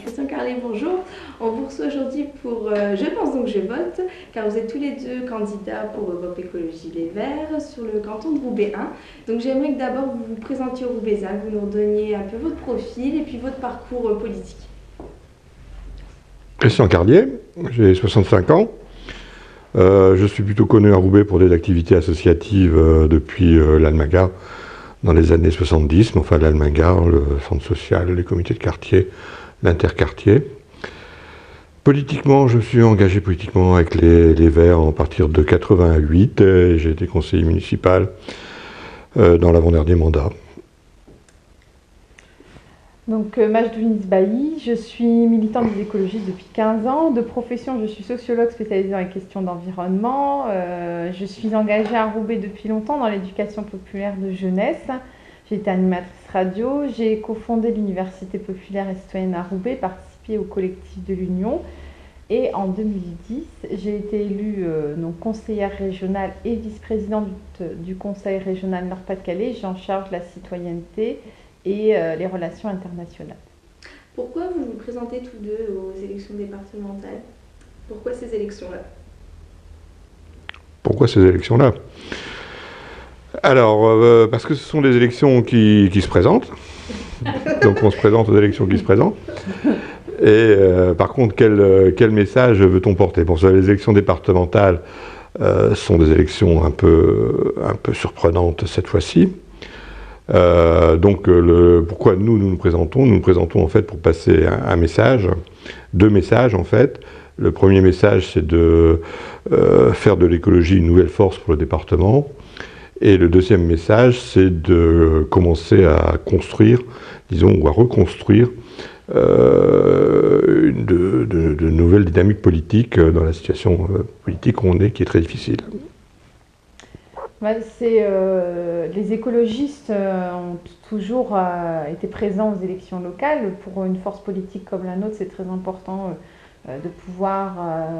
Christian Carlet, bonjour. On vous reçoit aujourd'hui pour Je pense donc je vote, car vous êtes tous les deux candidats pour Europe Écologie Les Verts sur le canton de Roubaix 1. Donc j'aimerais que d'abord vous vous présentiez aux Roubaixans, que vous nous redonniez un peu votre profil et puis votre parcours politique. Christian Carlier, j'ai 65 ans. Je suis plutôt connu à Roubaix pour des activités associatives depuis l'Almagar dans les années 70, mais enfin l'Almagar, le centre social, les comités de quartier, l'interquartier. Politiquement, je suis engagé politiquement avec les Verts à partir de 88 et j'ai été conseiller municipal dans l'avant-dernier mandat. Donc, Majdouni Bailly, je suis militante des écologistes depuis 15 ans. De profession, je suis sociologue spécialisée dans les questions d'environnement. Je suis engagée à Roubaix depuis longtemps dans l'éducation populaire de jeunesse. J'ai été animatrice radio. J'ai cofondé l'Université populaire et citoyenne à Roubaix, participé au collectif de l'Union. Et en 2010, j'ai été élue conseillère régionale et vice-présidente du Conseil régional Nord-Pas-de-Calais. J'ai en charge la citoyenneté et les relations internationales. Pourquoi vous vous présentez tous deux aux élections départementales? Pourquoi ces élections-là? Pourquoi ces élections-là? Alors, parce que ce sont des élections qui se présentent. Donc on se présente aux élections qui se présentent. Et par contre, quel message veut-on porter? Bon, les élections départementales sont des élections un peu surprenantes cette fois-ci. Pourquoi nous présentons? Nous nous présentons en fait pour passer un message, deux messages en fait. Le premier message, c'est de faire de l'écologie une nouvelle force pour le département. Et le deuxième message, c'est de commencer à construire, disons, ou à reconstruire de nouvelles dynamiques politiques dans la situation politique où on est, qui est très difficile. Les écologistes ont toujours été présents aux élections locales. Pour une force politique comme la nôtre, c'est très important de pouvoir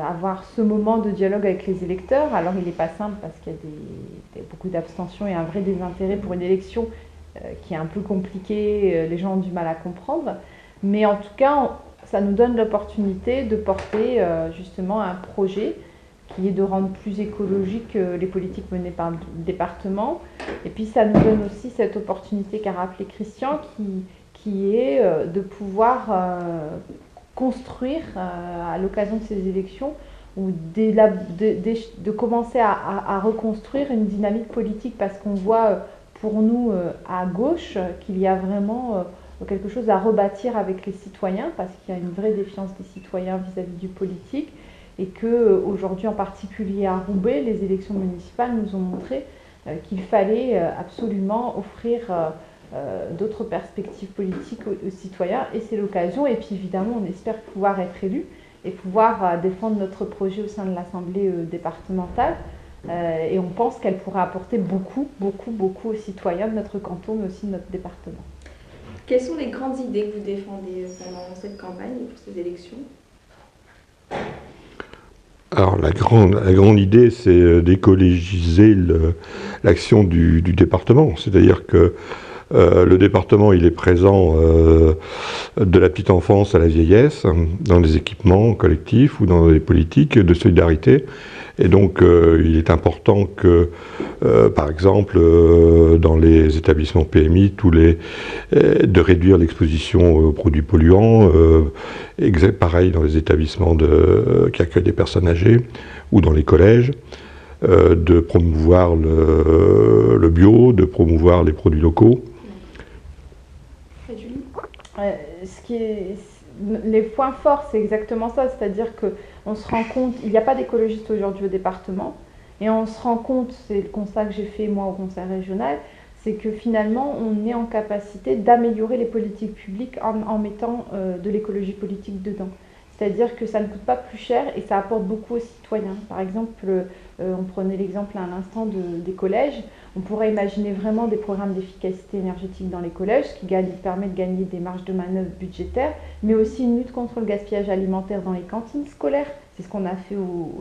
avoir ce moment de dialogue avec les électeurs. Alors il n'est pas simple parce qu'il y a beaucoup d'abstention et un vrai désintérêt pour une élection qui est un peu compliquée, les gens ont du mal à comprendre. Mais en tout cas, ça nous donne l'opportunité de porter justement un projet qui est de rendre plus écologique les politiques menées par le département. Et puis ça nous donne aussi cette opportunité qu'a rappelé Christian, qui est de pouvoir construire à l'occasion de ces élections, ou de commencer à reconstruire une dynamique politique, parce qu'on voit pour nous à gauche qu'il y a vraiment quelque chose à rebâtir avec les citoyens, parce qu'il y a une vraie défiance des citoyens vis-à-vis du politique. Et qu'aujourd'hui, en particulier à Roubaix, les élections municipales nous ont montré qu'il fallait absolument offrir d'autres perspectives politiques aux citoyens, et c'est l'occasion. Et puis évidemment, on espère pouvoir être élus et pouvoir défendre notre projet au sein de l'Assemblée départementale. Et on pense qu'elle pourra apporter beaucoup aux citoyens de notre canton, mais aussi de notre département. Quelles sont les grandes idées que vous défendez pendant cette campagne et pour ces élections? Alors la grande idée, c'est d'écologiser l'action du département. C'est-à-dire que le département, il est présent de la petite enfance à la vieillesse, dans les équipements collectifs ou dans les politiques de solidarité. Et donc il est important que, par exemple, dans les établissements PMI, de réduire l'exposition aux produits polluants, pareil dans les établissements qui accueillent des personnes âgées, ou dans les collèges, de promouvoir le bio, de promouvoir les produits locaux. Les points forts, c'est exactement ça, c'est-à-dire qu'on se rend compte, il n'y a pas d'écologistes aujourd'hui au département, et on se rend compte, c'est le constat que j'ai fait moi au conseil régional, c'est que finalement on est en capacité d'améliorer les politiques publiques en mettant de l'écologie politique dedans. C'est-à-dire que ça ne coûte pas plus cher et ça apporte beaucoup aux citoyens. Par exemple, on prenait l'exemple à l'instant des collèges. On pourrait imaginer vraiment des programmes d'efficacité énergétique dans les collèges, ce qui permet de gagner des marges de manœuvre budgétaires, mais aussi une lutte contre le gaspillage alimentaire dans les cantines scolaires, C'est ce qu'on a fait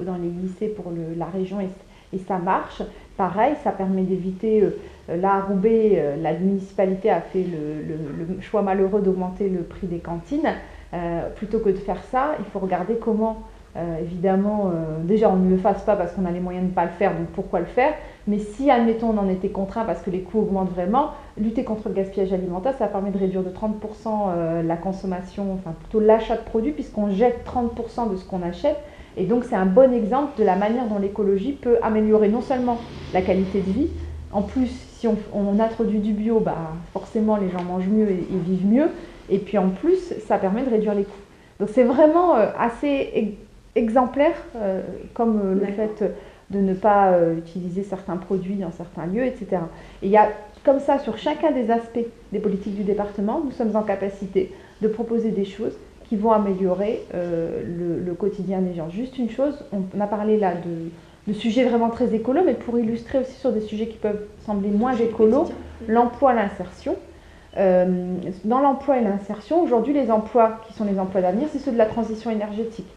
dans les lycées pour la région et ça marche. Pareil, ça permet d'éviter, là à Roubaix, la municipalité a fait le choix malheureux d'augmenter le prix des cantines. Plutôt que de faire ça, il faut regarder comment, évidemment, déjà on ne le fasse pas parce qu'on a les moyens de ne pas le faire, donc pourquoi le faire? Mais si, admettons, on en était contraint parce que les coûts augmentent vraiment, lutter contre le gaspillage alimentaire, ça permet de réduire de 30% la consommation, enfin plutôt l'achat de produits, puisqu'on jette 30% de ce qu'on achète. Et donc c'est un bon exemple de la manière dont l'écologie peut améliorer non seulement la qualité de vie, en plus si on introduit du bio, forcément les gens mangent mieux et vivent mieux, et puis en plus ça permet de réduire les coûts. Donc c'est vraiment assez exemplaire comme le fait de ne pas utiliser certains produits dans certains lieux, etc. Et il y a comme ça sur chacun des aspects des politiques du département, nous sommes en capacité de proposer des choses qui vont améliorer le quotidien des gens. Juste une chose, on a parlé là de sujets vraiment très écolos, mais pour illustrer aussi sur des sujets qui peuvent sembler moins écolos, l'emploi, l'insertion. Dans l'emploi et l'insertion, aujourd'hui les emplois qui sont les emplois d'avenir, c'est ceux de la transition énergétique.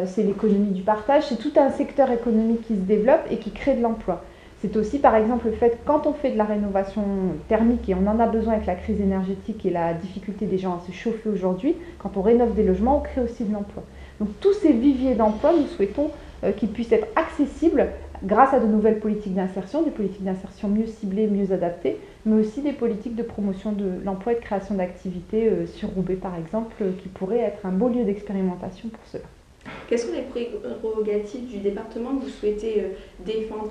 C'est l'économie du partage, c'est tout un secteur économique qui se développe et qui crée de l'emploi. C'est aussi par exemple le fait quand on fait de la rénovation thermique, et on en a besoin avec la crise énergétique et la difficulté des gens à se chauffer aujourd'hui, quand on rénove des logements, on crée aussi de l'emploi. Donc tous ces viviers d'emploi, nous souhaitons qu'ils puissent être accessibles grâce à de nouvelles politiques d'insertion, des politiques d'insertion mieux ciblées, mieux adaptées, mais aussi des politiques de promotion de l'emploi et de création d'activités sur Roubaix par exemple, qui pourraient être un beau lieu d'expérimentation pour cela. Quelles sont les prérogatives du département que vous souhaitez défendre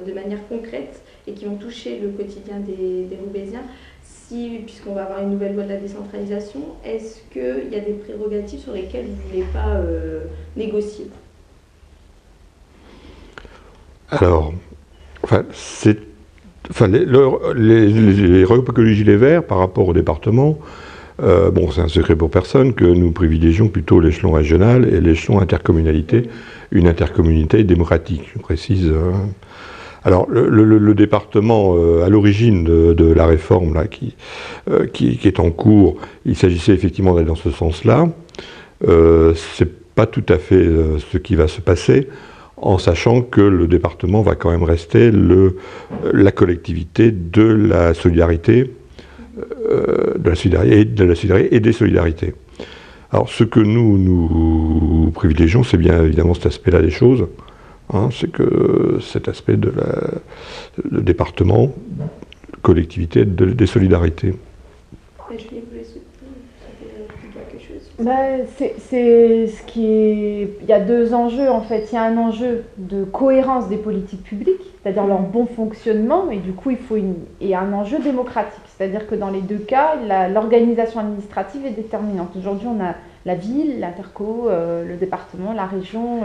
de manière concrète et qui vont toucher le quotidien des Roubaisiens? Puisqu'on va avoir une nouvelle loi de la décentralisation, est-ce qu'il y a des prérogatives sur lesquelles vous ne voulez pas négocier? Alors, les Europe Écologie Les Verts par rapport au département, c'est un secret pour personne que nous privilégions plutôt l'échelon régional et l'échelon intercommunalité, une intercommunalité démocratique, je précise. Alors, le département, à l'origine de la réforme là, qui est en cours, il s'agissait effectivement d'aller dans ce sens-là. C'est pas tout à fait ce qui va se passer, en sachant que le département va quand même rester la collectivité de la solidarité, et des solidarités. Alors ce que nous privilégions, c'est bien évidemment cet aspect-là des choses, c'est que cet aspect de le département, collectivité des solidarités. C'est ce qui est... Il y a deux enjeux en fait. Il y a un enjeu de cohérence des politiques publiques, c'est-à-dire leur bon fonctionnement, et du coup et un enjeu démocratique, c'est-à-dire que dans les deux cas, l'organisation administrative est déterminante. Aujourd'hui, on a la ville, l'interco, le département, la région,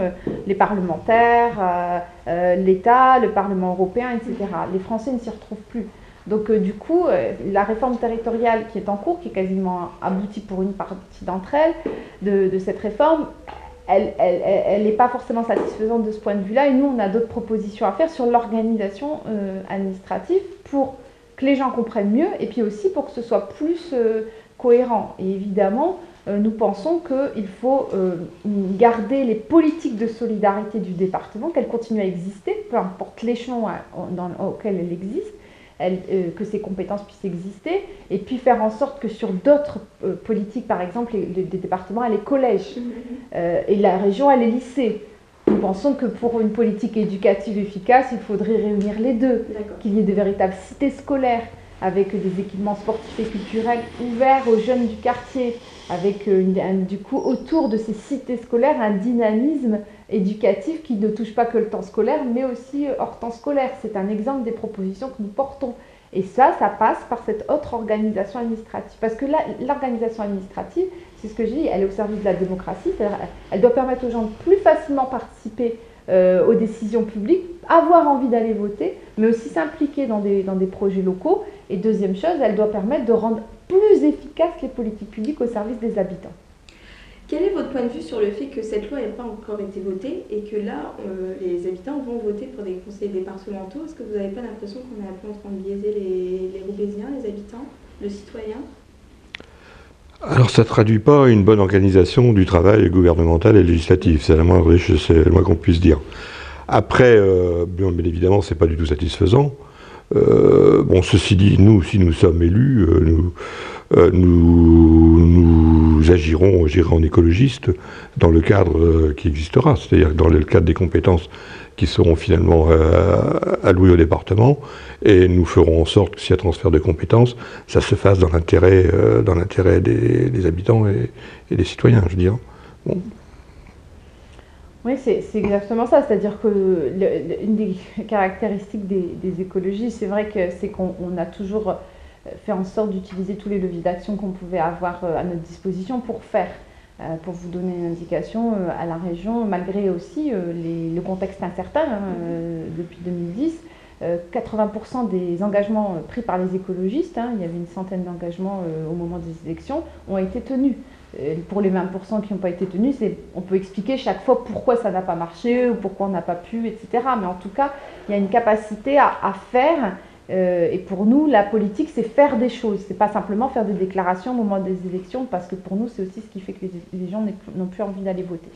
les parlementaires, l'État, le Parlement européen, etc. Les Français ne s'y retrouvent plus. Donc du coup, la réforme territoriale qui est en cours, qui est quasiment aboutie pour une partie d'entre elles, de cette réforme, elle n'est pas forcément satisfaisante de ce point de vue-là. Et nous, on a d'autres propositions à faire sur l'organisation administrative pour que les gens comprennent mieux et puis aussi pour que ce soit plus cohérent. Et évidemment, nous pensons qu'il faut garder les politiques de solidarité du département, qu'elles continuent à exister, peu importe l'échelon auquel elles existent, que ces compétences puissent exister, et puis faire en sorte que sur d'autres politiques, par exemple les départements, elle est collège, et la région, elle est lycée. Nous pensons que pour une politique éducative efficace, il faudrait réunir les deux, qu'il y ait de véritables cités scolaires, avec des équipements sportifs et culturels ouverts aux jeunes du quartier, avec du coup autour de ces cités scolaires un dynamisme éducatif qui ne touche pas que le temps scolaire, mais aussi hors temps scolaire. C'est un exemple des propositions que nous portons. Et ça passe par cette autre organisation administrative. Parce que l'organisation administrative, c'est ce que je dis, elle est au service de la démocratie, c'est-à-dire elle doit permettre aux gens de plus facilement participer aux décisions publiques, avoir envie d'aller voter, mais aussi s'impliquer dans des projets locaux. Et deuxième chose, elle doit permettre de rendre plus efficaces les politiques publiques au service des habitants. Quel est votre point de vue sur le fait que cette loi n'ait pas encore été votée et que là, les habitants vont voter pour des conseils départementaux? Est-ce que vous n'avez pas l'impression qu'on est un peu en train de biaiser les Roubaisiens, les habitants, le citoyen? Alors ça ne traduit pas une bonne organisation du travail gouvernemental et législatif, c'est le moins qu'on puisse dire. Après, bien évidemment, c'est pas du tout satisfaisant. Bon, ceci dit, nous, si nous sommes élus, nous agirons, je dirais, en écologiste dans le cadre qui existera, c'est-à-dire dans le cadre des compétences qui seront finalement allouées au département, et nous ferons en sorte que s'il y a transfert de compétences, ça se fasse dans l'intérêt des habitants et des citoyens, je veux dire. Bon. Oui, c'est exactement ça. C'est-à-dire que une des caractéristiques des écologistes, c'est vrai que c'est qu'on a toujours fait en sorte d'utiliser tous les leviers d'action qu'on pouvait avoir à notre disposition pour faire. Pour vous donner une indication, à la région, malgré aussi le contexte incertain depuis 2010, 80% des engagements pris par les écologistes, il y avait une centaine d'engagements au moment des élections, ont été tenus. Pour les 20% qui n'ont pas été tenus, on peut expliquer chaque fois pourquoi ça n'a pas marché ou pourquoi on n'a pas pu, etc. Mais en tout cas, il y a une capacité à faire. Et pour nous, la politique, c'est faire des choses. C'est pas simplement faire des déclarations au moment des élections, parce que pour nous, c'est aussi ce qui fait que les gens n'ont plus envie d'aller voter.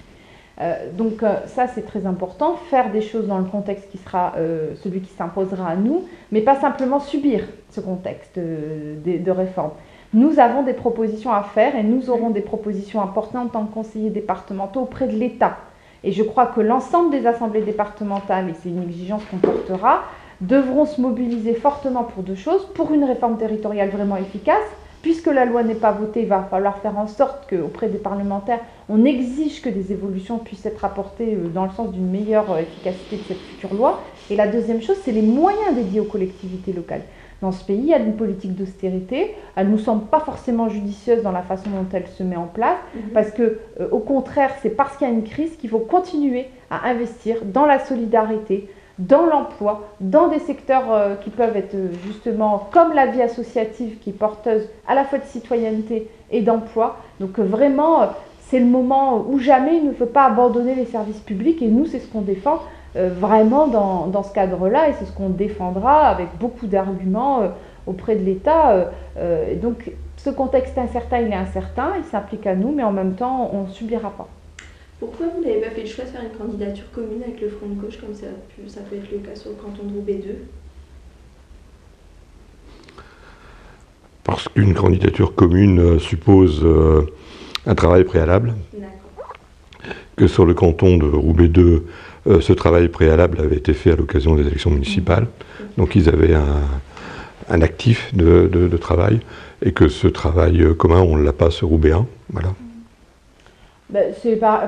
Donc ça, c'est très important. Faire des choses dans le contexte qui sera celui qui s'imposera à nous, mais pas simplement subir ce contexte de réforme. Nous avons des propositions à faire et nous aurons des propositions importantes en tant que conseillers départementaux auprès de l'État. Et je crois que l'ensemble des assemblées départementales, et c'est une exigence qu'on portera, devront se mobiliser fortement pour deux choses. Pour une réforme territoriale vraiment efficace, puisque la loi n'est pas votée, il va falloir faire en sorte qu'auprès des parlementaires, on exige que des évolutions puissent être apportées dans le sens d'une meilleure efficacité de cette future loi. Et la deuxième chose, c'est les moyens dédiés aux collectivités locales. Dans ce pays, il y a une politique d'austérité. Elle ne nous semble pas forcément judicieuse dans la façon dont elle se met en place, parce que, au contraire, c'est parce qu'il y a une crise qu'il faut continuer à investir dans la solidarité, dans l'emploi, dans des secteurs qui peuvent être justement comme la vie associative qui est porteuse à la fois de citoyenneté et d'emploi. Donc vraiment, c'est le moment où jamais il ne faut pas abandonner les services publics, et nous, c'est ce qu'on défend vraiment dans ce cadre-là, et c'est ce qu'on défendra avec beaucoup d'arguments auprès de l'État. Donc ce contexte incertain, il est incertain, il s'applique à nous, mais en même temps, on ne subira pas. Pourquoi vous n'avez pas fait le choix de faire une candidature commune avec le Front de gauche, comme ça peut être le cas sur le canton de Roubaix 2? Parce qu'une candidature commune suppose un travail préalable. D'accord. Que sur le canton de Roubaix 2, ce travail préalable avait été fait à l'occasion des élections municipales. Donc ils avaient un actif de travail, et que ce travail commun, on ne l'a pas sur Roubaix 1. Voilà. Par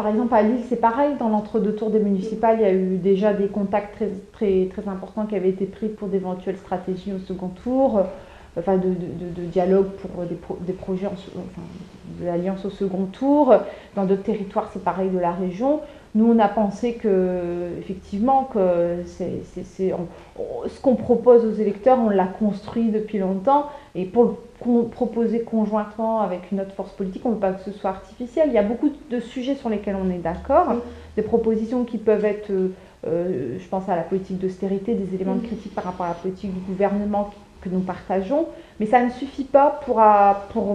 exemple, à Lille, c'est pareil. Dans l'entre-deux tours des municipales, il y a eu déjà des contacts très, très, très importants qui avaient été pris pour d'éventuelles stratégies au second tour, de dialogue pour des projets, de l'alliance au second tour. Dans d'autres territoires, c'est pareil de la région. Nous, on a pensé effectivement que ce qu'on propose aux électeurs, on l'a construit depuis longtemps, et pour le proposer conjointement avec une autre force politique, on ne veut pas que ce soit artificiel. Il y a beaucoup de sujets sur lesquels on est d'accord, des propositions qui peuvent être, je pense à la politique d'austérité, des éléments de critique par rapport à la politique du gouvernement que nous partageons, mais ça ne suffit pas pour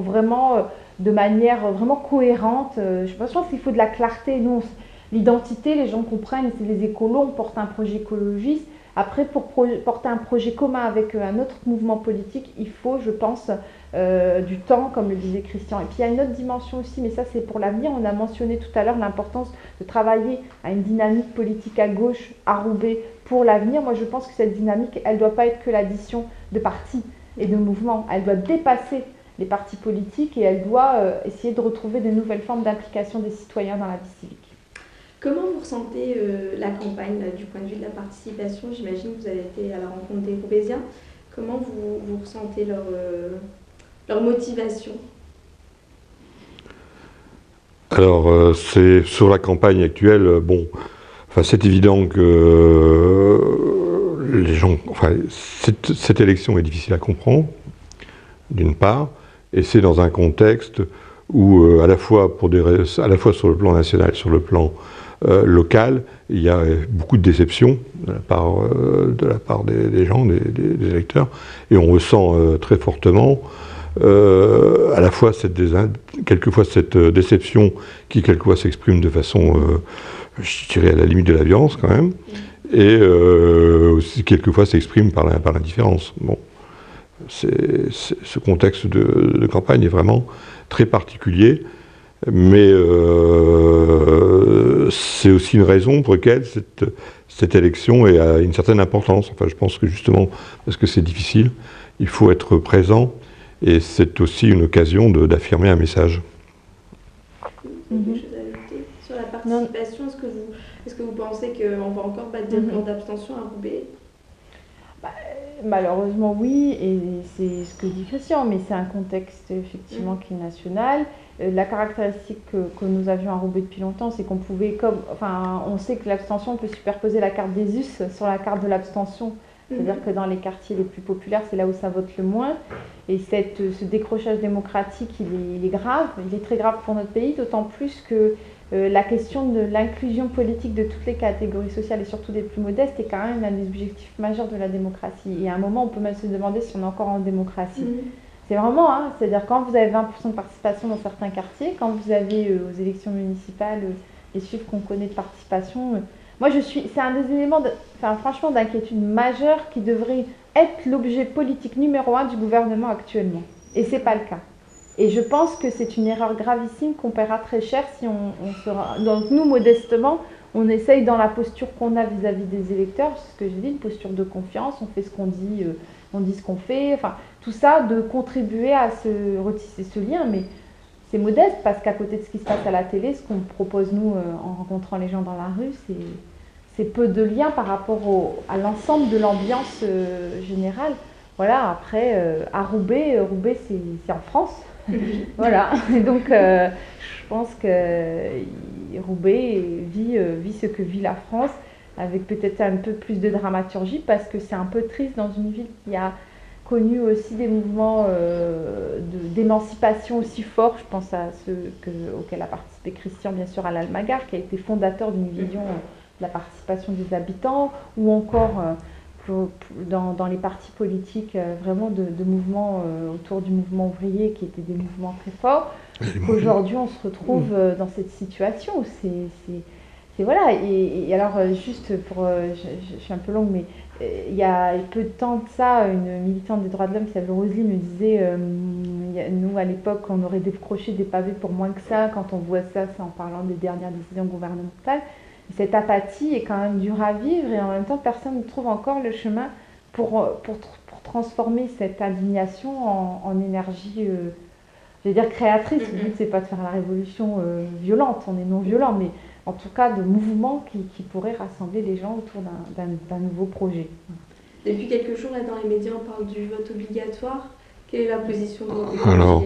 vraiment, de manière vraiment cohérente. Je pense qu'il faut de la clarté. Nous, l'identité, les gens comprennent, c'est les écolos, on porte un projet écologiste. Après, pour porter un projet commun avec un autre mouvement politique, il faut, je pense, du temps, comme le disait Christian. Et puis il y a une autre dimension aussi, mais ça c'est pour l'avenir. On a mentionné tout à l'heure l'importance de travailler à une dynamique politique à gauche, à Roubaix, pour l'avenir. Moi je pense que cette dynamique, elle ne doit pas être que l'addition de partis et de mouvements. Elle doit dépasser les partis politiques, et elle doit essayer de retrouver de nouvelles formes d'implication des citoyens dans la vie civique. Comment vous ressentez la campagne du point de vue de la participation? J'imagine que vous avez été à la rencontre des Roubaisiens. Comment vous ressentez leur motivation? Alors, c'est sur la campagne actuelle, c'est évident que les gens... cette élection est difficile à comprendre, d'une part, et c'est dans un contexte où, à la fois sur le plan national, sur le plan local, il y a beaucoup de déception de la part des gens, des électeurs, et on ressent très fortement à la fois quelquefois cette déception qui quelquefois s'exprime de façon, je dirais, à la limite de la violence quand même, et aussi quelquefois s'exprime par l'indifférence. Bon. Ce contexte de campagne est vraiment très particulier, mais c'est aussi une raison pour laquelle cette élection a une certaine importance. Enfin, je pense que justement, parce que c'est difficile, il faut être présent, et c'est aussi une occasion d'affirmer un message. Vous avez quelque chose à ajouter sur la participation? Est-ce que vous pensez qu'on va encore battre des records d'abstention à Roubaix? Malheureusement oui, et c'est ce que dit Christian, mais c'est un contexte effectivement qui est national. La caractéristique que nous avions à Roubaix depuis longtemps, c'est qu'on pouvait, on sait que l'abstention peut superposer la carte des us sur la carte de l'abstention. C'est-à-dire que dans les quartiers les plus populaires, c'est là où ça vote le moins. Et ce décrochage démocratique, il est grave, il est très grave pour notre pays, d'autant plus que la question de l'inclusion politique de toutes les catégories sociales et surtout des plus modestes est quand même un des objectifs majeurs de la démocratie. Et à un moment, on peut même se demander si on est encore en démocratie. C'est vraiment, c'est-à-dire quand vous avez 20% de participation dans certains quartiers, quand vous avez aux élections municipales les chiffres qu'on connaît de participation, c'est un des éléments, franchement, d'inquiétude majeure qui devrait être l'objet politique numéro 1 du gouvernement actuellement. Et c'est pas le cas. Et je pense que c'est une erreur gravissime qu'on paiera très cher si on sera... Donc nous, modestement, on essaye dans la posture qu'on a vis-à-vis des électeurs, c'est ce que j'ai dit, une posture de confiance, on fait ce qu'on dit, on dit ce qu'on fait, enfin tout ça, de contribuer à retisser ce lien, mais c'est modeste parce qu'à côté de ce qui se passe à la télé, ce qu'on propose nous en rencontrant les gens dans la rue, c'est peu de liens par rapport à l'ensemble de l'ambiance générale. Voilà, après, à Roubaix c'est en France. Voilà, et donc je pense que Roubaix vit ce que vit la France, avec peut-être un peu plus de dramaturgie, parce que c'est un peu triste dans une ville qui a connu aussi des mouvements d'émancipation aussi forts. Je pense à ceux auxquels a participé Christian, bien sûr, à l'Almagar, qui a été fondateur d'une vision de la participation des habitants, ou encore dans les partis politiques, vraiment de mouvements autour du mouvement ouvrier qui étaient des mouvements très forts. Aujourd'hui, on se retrouve dans cette situation. C'est voilà. Et alors, juste pour, je suis un peu longue, mais il y a peu de temps de ça, une militante des droits de l'homme qui s'appelle Roselyne me disait, nous à l'époque, on aurait décroché des pavés pour moins que ça. Quand on voit ça, c'est en parlant des dernières décisions gouvernementales. Cette apathie est quand même dure à vivre, et en même temps, personne ne trouve encore le chemin pour transformer cette indignation en énergie, je vais dire créatrice. Le but, c'est pas de faire la révolution violente, on est non violent, mais en tout cas de mouvements qui pourraient rassembler les gens autour d'un nouveau projet. Depuis quelques jours, là, dans les médias, on parle du vote obligatoire. Quelle est la position de Alors,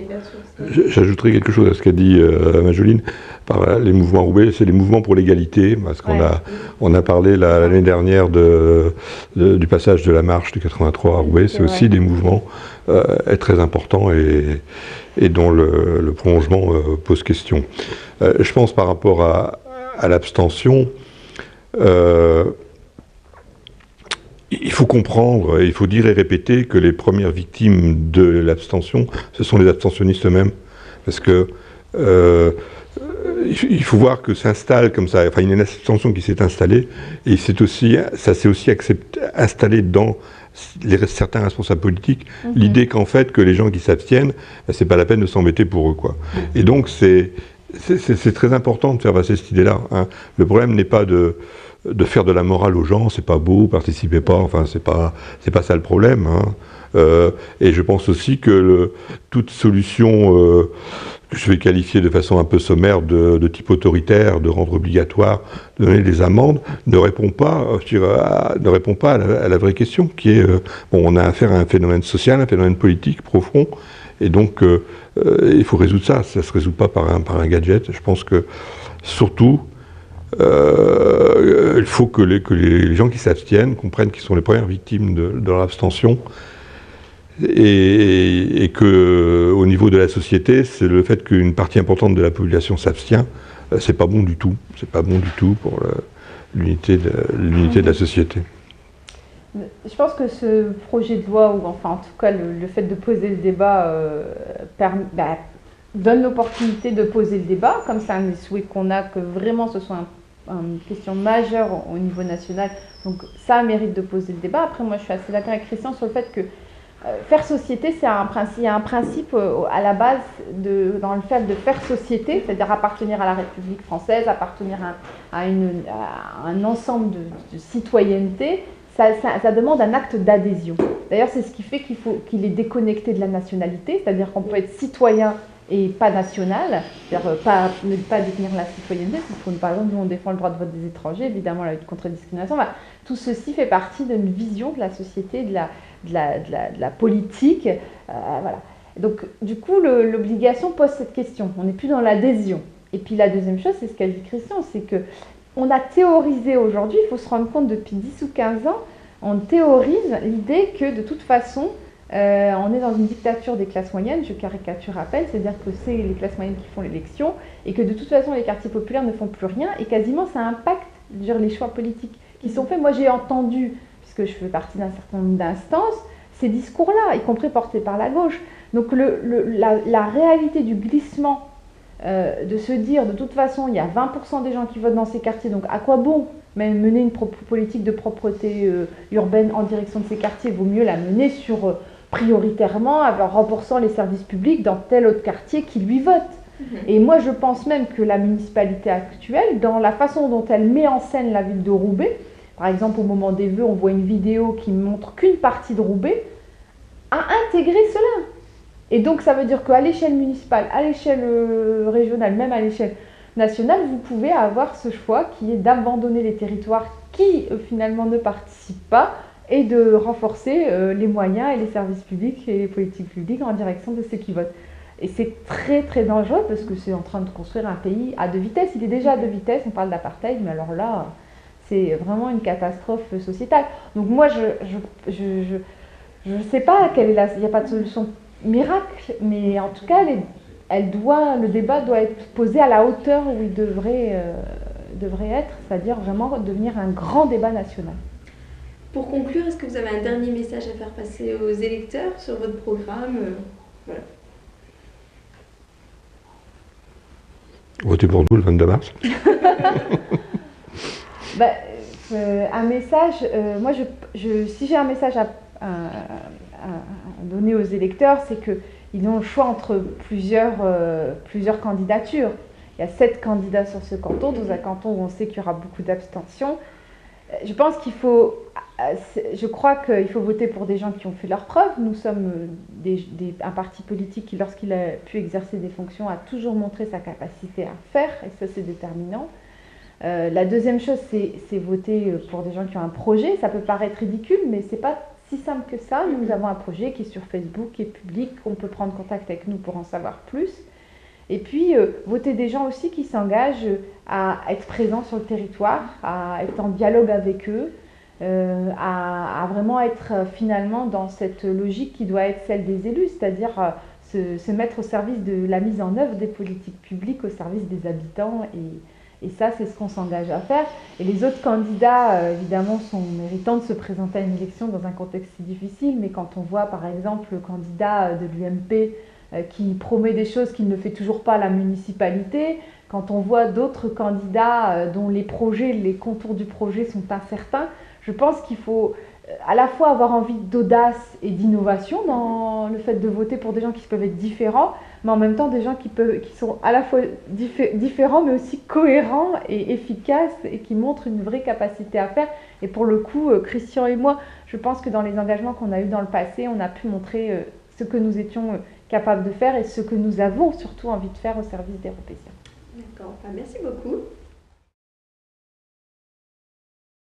j'ajouterai quelque chose à ce qu'a dit Majoline. Par les mouvements Roubaix, c'est les mouvements pour l'égalité, parce qu'on a parlé l'année dernière du passage de la marche du 83 à Roubaix. C'est aussi des mouvements très importants et dont le prolongement pose question. Je pense par rapport à l'abstention, il faut comprendre, il faut dire et répéter que les premières victimes de l'abstention, ce sont les abstentionnistes eux-mêmes. Parce que il faut voir que s'installe comme ça, enfin il y a une abstention qui s'est installée, et ça s'est aussi installé dans certains responsables politiques, l'idée qu'en fait que les gens qui s'abstiennent, c'est pas la peine de s'embêter pour eux, quoi. Et donc c'est très important de faire passer cette idée-là, hein. Le problème n'est pas de faire de la morale aux gens, c'est pas beau, participez pas, enfin c'est pas ça le problème, hein. Et je pense aussi que toute solution que je vais qualifier de façon un peu sommaire de type autoritaire, de rendre obligatoire, de donner des amendes, ne répond pas à la vraie question qui est on a affaire à un phénomène social, un phénomène politique profond, et donc il faut résoudre ça. Ça se résout pas par un gadget. Je pense que surtout il faut que les gens qui s'abstiennent comprennent qu'ils sont les premières victimes de leur abstention, et que au niveau de la société, c'est le fait qu'une partie importante de la population s'abstient, c'est pas bon du tout. C'est pas bon du tout pour l'unité de la société. Je pense que ce projet de loi, ou enfin en tout cas le fait de poser le débat, donne l'opportunité de poser le débat, comme c'est un des souhaits qu'on a, que vraiment ce soit une question majeure au niveau national. Donc ça mérite de poser le débat. Après, moi je suis assez d'accord avec Christian sur le fait que faire société, c'est il y a un principe à la base dans le fait de faire société, c'est-à-dire appartenir à la République française, appartenir à un ensemble de citoyenneté. Ça demande un acte d'adhésion. D'ailleurs, c'est ce qui fait qu'il est déconnecté de la nationalité, c'est-à-dire qu'on peut être citoyen et pas national, c'est-à-dire ne pas détenir la citoyenneté. Par exemple, nous on défend le droit de vote des étrangers, évidemment la lutte contre la discrimination. Tout ceci fait partie d'une vision de la société, de la politique. Voilà. Donc, du coup, l'obligation pose cette question. On n'est plus dans l'adhésion. Et puis la deuxième chose, c'est ce qu'a dit Christian, c'est que on a théorisé aujourd'hui, il faut se rendre compte depuis 10 ou 15 ans, on théorise l'idée que de toute façon, on est dans une dictature des classes moyennes, je caricature à peine, c'est-à-dire que c'est les classes moyennes qui font l'élection et que de toute façon les quartiers populaires ne font plus rien et quasiment ça impacte les choix politiques qui sont faits. Moi j'ai entendu, puisque je fais partie d'un certain nombre d'instances, ces discours-là, y compris portés par la gauche. Donc la réalité du glissement, de se dire de toute façon il y a 20% des gens qui votent dans ces quartiers, donc à quoi bon même mener une politique de propreté urbaine en direction de ces quartiers, vaut mieux la mener sur prioritairement en renforçant les services publics dans tel autre quartier qui lui vote. Et moi je pense même que la municipalité actuelle, dans la façon dont elle met en scène la ville de Roubaix, par exemple au moment des vœux on voit une vidéo qui montre qu'une partie de Roubaix, a intégré cela. Et donc ça veut dire qu'à l'échelle municipale, à l'échelle régionale, même à l'échelle nationale, vous pouvez avoir ce choix qui est d'abandonner les territoires qui finalement ne participent pas et de renforcer les moyens et les services publics et les politiques publiques en direction de ceux qui votent. Et c'est très très dangereux parce que c'est en train de construire un pays à deux vitesses. Il est déjà à deux vitesses, on parle d'apartheid, mais alors là, c'est vraiment une catastrophe sociétale. Donc moi, je sais pas quelle est il n'y a pas de solution miracle, mais en tout cas, le débat doit être posé à la hauteur où il devrait être, c'est-à-dire vraiment devenir un grand débat national. Pour conclure, est-ce que vous avez un dernier message à faire passer aux électeurs sur votre programme voilà. Votez pour nous le 22 mars. Un message, moi si j'ai un message à donner aux électeurs, c'est qu'ils ont le choix entre plusieurs candidatures. Il y a 7 candidats sur ce canton, dans un canton où on sait qu'il y aura beaucoup d'abstention. Je crois qu'il faut voter pour des gens qui ont fait leurs preuves. Nous sommes un parti politique qui, lorsqu'il a pu exercer des fonctions, a toujours montré sa capacité à faire, et ça c'est déterminant. La deuxième chose, c'est voter pour des gens qui ont un projet. Ça peut paraître ridicule, mais c'est pas si simple que ça. Nous avons un projet qui est sur Facebook, qui est public, on peut prendre contact avec nous pour en savoir plus. Et puis, voter des gens aussi qui s'engagent à être présents sur le territoire, à être en dialogue avec eux, à vraiment être finalement dans cette logique qui doit être celle des élus, c'est-à-dire se mettre au service de la mise en œuvre des politiques publiques, au service des habitants. Et ça, c'est ce qu'on s'engage à faire. Et les autres candidats, évidemment, sont méritants de se présenter à une élection dans un contexte si difficile. Mais quand on voit, par exemple, le candidat de l'UMP qui promet des choses qu'il ne fait toujours pas à la municipalité, quand on voit d'autres candidats dont les projets, les contours du projet sont incertains, je pense qu'il faut à la fois avoir envie d'audace et d'innovation dans le fait de voter pour des gens qui peuvent être différents, mais en même temps des gens qui sont à la fois différents mais aussi cohérents et efficaces et qui montrent une vraie capacité à faire. Et pour le coup, Christian et moi, je pense que dans les engagements qu'on a eus dans le passé, on a pu montrer ce que nous étions capables de faire et ce que nous avons surtout envie de faire au service des Ropéciens. D'accord, merci beaucoup.